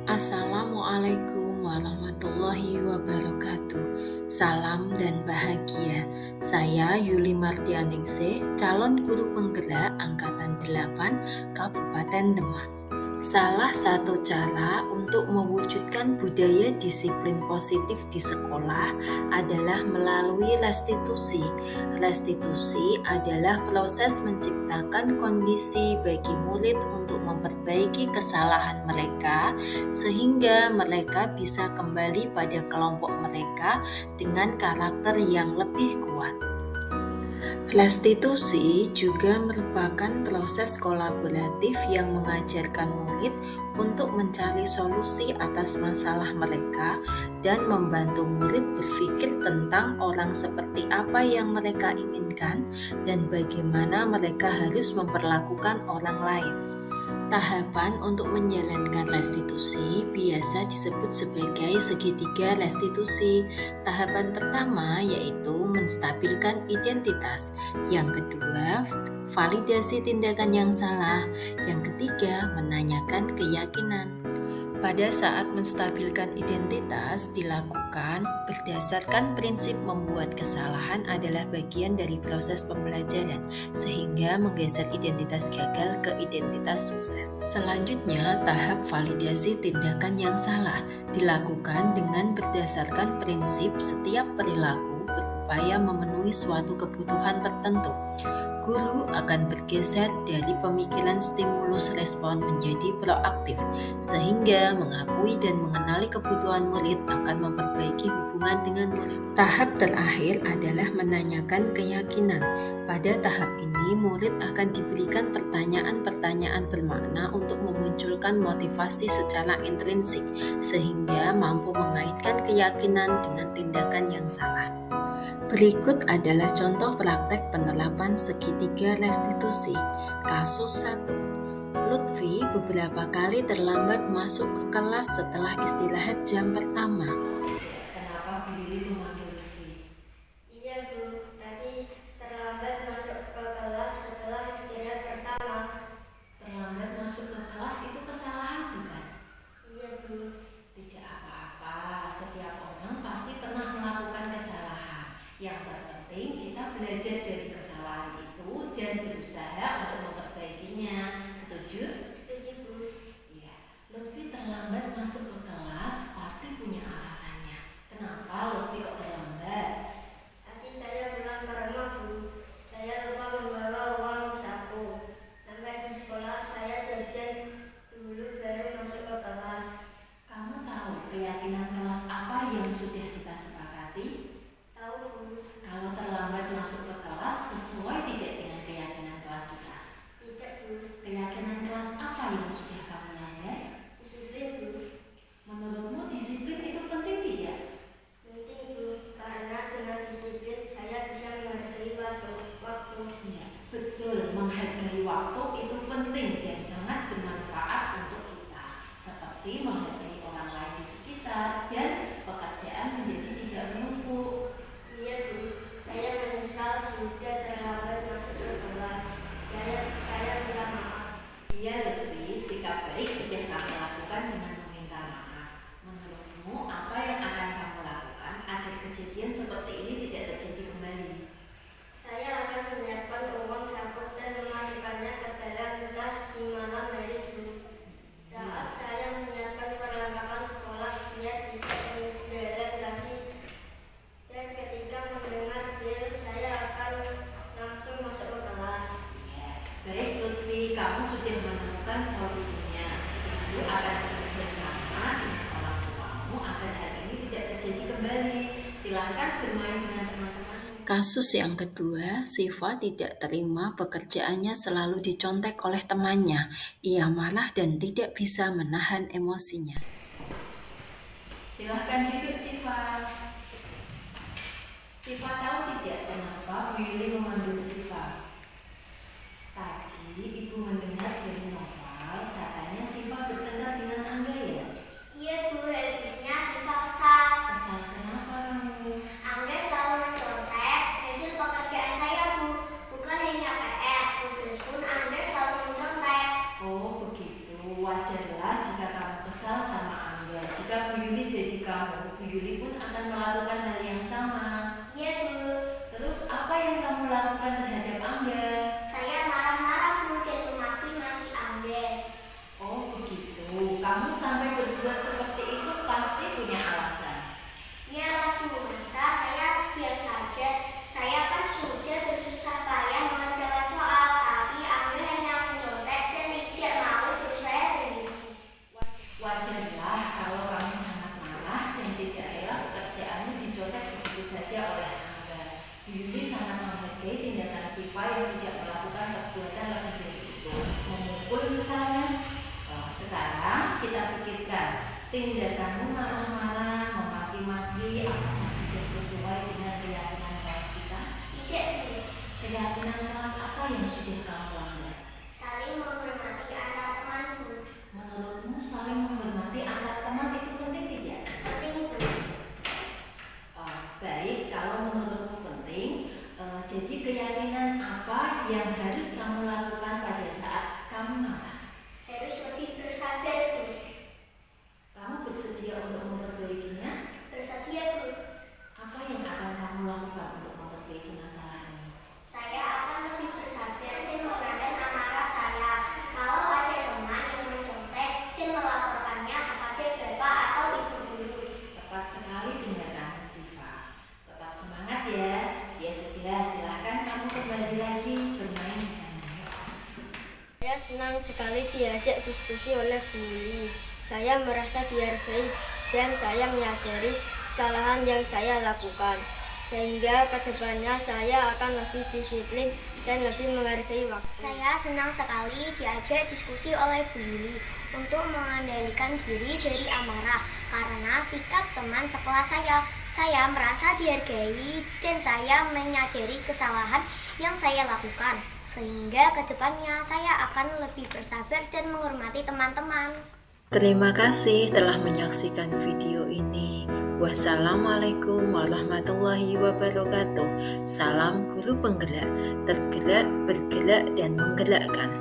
Assalamualaikum warahmatullahi wabarakatuh. Salam dan bahagia. Saya Yuli Martianingsih, calon guru penggerak Angkatan 8 Kabupaten Demak. Salah satu cara untuk mewujudkan budaya disiplin positif di sekolah adalah melalui restitusi. Restitusi adalah proses menciptakan kondisi bagi murid untuk memperbaiki kesalahan mereka sehingga mereka bisa kembali pada kelompok mereka dengan karakter yang lebih kuat. Restitusi juga merupakan proses kolaboratif yang mengajarkan murid untuk mencari solusi atas masalah mereka dan membantu murid berpikir tentang orang seperti apa yang mereka inginkan dan bagaimana mereka harus memperlakukan orang lain. Tahapan untuk menjalankan restitusi biasa disebut sebagai segitiga restitusi. Tahapan pertama yaitu menstabilkan identitas. Yang kedua, validasi tindakan yang salah. Yang ketiga, menanyakan keyakinan. Pada saat menstabilkan identitas dilakukan berdasarkan prinsip membuat kesalahan adalah bagian dari proses pembelajaran sehingga menggeser identitas gagal ke identitas sukses. Selanjutnya, tahap validasi tindakan yang salah dilakukan dengan berdasarkan prinsip setiap perilaku berupaya memenuhi suatu kebutuhan tertentu. Guru akan bergeser dari pemikiran stimulus respon menjadi proaktif, sehingga mengakui dan mengenali kebutuhan murid akan memperbaiki hubungan dengan murid. Tahap terakhir adalah menanyakan keyakinan. Pada tahap ini, murid akan diberikan pertanyaan-pertanyaan bermakna untuk memunculkan motivasi secara intrinsik, sehingga mampu mengaitkan keyakinan dengan tindakan yang salah. Berikut adalah contoh praktek penerapan segitiga restitusi. Kasus 1. Lutfi beberapa kali terlambat masuk ke kelas setelah istirahat jam pertama. Kenapa Bu Yuli memanggil Lutfi? Iya Bu, tadi terlambat masuk ke kelas setelah istirahat pertama. Terlambat masuk ke kelas itu kesalahan bukan? Iya Bu. Tidak apa-apa, setiap orang pasti pernah melakukan kesalahan. Yang terpenting kita belajar dari kesalahan itu dan berusaha untuk memperbaikinya. Setuju? Setuju Bu. Iya. Lutfi terlambat masuk ke kelas pasti punya alasannya. Kenapa Lutfi kok terlambat? Tadi saya pulang ke rumah Bu. Saya lupa membawa uang saku. Sampai di sekolah saya jajan dulu baru masuk ke kelas. Kamu tahu keyakinan kelas apa yang sudah kita sepakati? Tahu Bu? Kalau terlambat masuk ke kelas sesuai tidak dengan keyakinan kelas kita? Tidak Bu. Keyakinan kelas apa yang sudah kamu langgar? Disiplin Bu. Menurutmu disiplin itu penting tidak? Penting Bu, karena dengan disiplin saya bisa menghargai waktu. Ya, betul. Menghargai waktu itu penting dan sangat bermanfaat untuk kita. Seperti menghargai orang lain di sekitar dan pekerjaan menjadi tidak menumpuk. Iya Bu, saya menyesal sudah terlambat masuk ke kelas. Saya minta maaf. Iya Lutfi, sikap baik sudah kamu lakukan dengan meminta maaf. Menurutmu apa yang akan kamu lakukan agar kejadian seperti ini tidak terjadi kembali? Saya akan menyiapkan uang saku dan memasukkannya ke dalam tas di malam hari Bu. Saat saya menyiapkan perlengkapan sekolah biar tidak ketinggalan lagi. Dan ketika mendengar bel, saya akan langsung masuk ke kelas. Ya, baik Lutfi, kamu sudah menemukan solusinya. Ibu akan bekerja sama dengan orang tuamu agar hal ini tidak terjadi kembali. Silahkan bermain dengan teman-teman. Kasus yang kedua, Siva tidak terima pekerjaannya selalu dicontek oleh temannya. Ia marah dan tidak bisa menahan emosinya. Silahkan duduk Siva. Siva tahu tidak kenapa Bu Yuli memanggil Siva? Tadi Ibu mendengar dari Noval katanya Siva bertengkar dengan Angga ya? Iya Bu, habisnya Siva kesal. Kesal kenapa kamu? Angga selalu mencontek hasil pekerjaan saya Bu. Bukan hanya PR, tugas pun Angga selalu mencontek. Oh begitu, wajarlah jika jika kamu kesal sama Angga. Jika Bu Yuli jadi kamu, Bu Yuli pun akan melakukan hal yang sama. Iya, Bu. Terus apa yang kamu lakukan terhadap Angga? Saya marah-marah, Bu, dan memaki-maki Angga. Oh begitu, kamu sampai berbuat seperti itu pasti punya alasan. Iya, Bu. Masa saya diam saja? Saya kan sudah bersusah payah mengerjakan soal, tapi Angga hanya mencontek dan tidak mau ikut saya sendiri. Wajarlah kalau kamu sangat marah dan tidak rela pekerjaanmu dicontek begitu saja oleh Angga. Yuli sangat menghargai tindakan Siva yang tidak melakukan perbuatan lebih dari itu, memukul misalnya. Sekarang kita pikirkan, tindakanmu marah-marah, memaki-maki, apakah sudah sesuai dengan keyakinan kelas kita? Tidak, Bu. Keyakinan kelas apa yang sudah kamu langgar? Saling menghormati antar teman, Bu. Menurutmu saling menghormati antar teman itu penting tidak? Penting, Bu. Baik, kalau menurutmu penting, jadi keyakinan apa yang harus kamu lakukan pada saat kamu marah? Harus lebih bersabar, Bu. Kamu bersedia untuk memperbaikinya? Bersedia, Bu. Apa yang akan kamu lakukan untuk memperbaiki masalah ini? Saya akan lebih bersabar dan meredam amarah saya. Kalau ada teman yang mencontek dan melaporkannya kepada bapak atau ibu guru. Tepat sekali tindakanmu, Siva. Tetap semangat ya. Ya sudah, silahkan kamu kembali lagi bermain di sana. Saya senang sekali diajak diskusi oleh Bu Yuli. Saya merasa dihargai dan saya menyadari kesalahan yang saya lakukan. Sehingga kedepannya saya akan lebih disiplin dan lebih menghargai waktu. Saya senang sekali diajak diskusi oleh Bu Yuli untuk mengendalikan diri dari amarah karena sikap teman sekelas saya. Saya merasa dihargai dan saya menyadari kesalahan yang saya lakukan. Sehingga kedepannya saya akan lebih bersabar dan menghormati teman-teman. Terima kasih telah menyaksikan video ini. Wassalamualaikum warahmatullahi wabarakatuh. Salam guru penggerak, tergerak, bergerak, dan menggerakkan.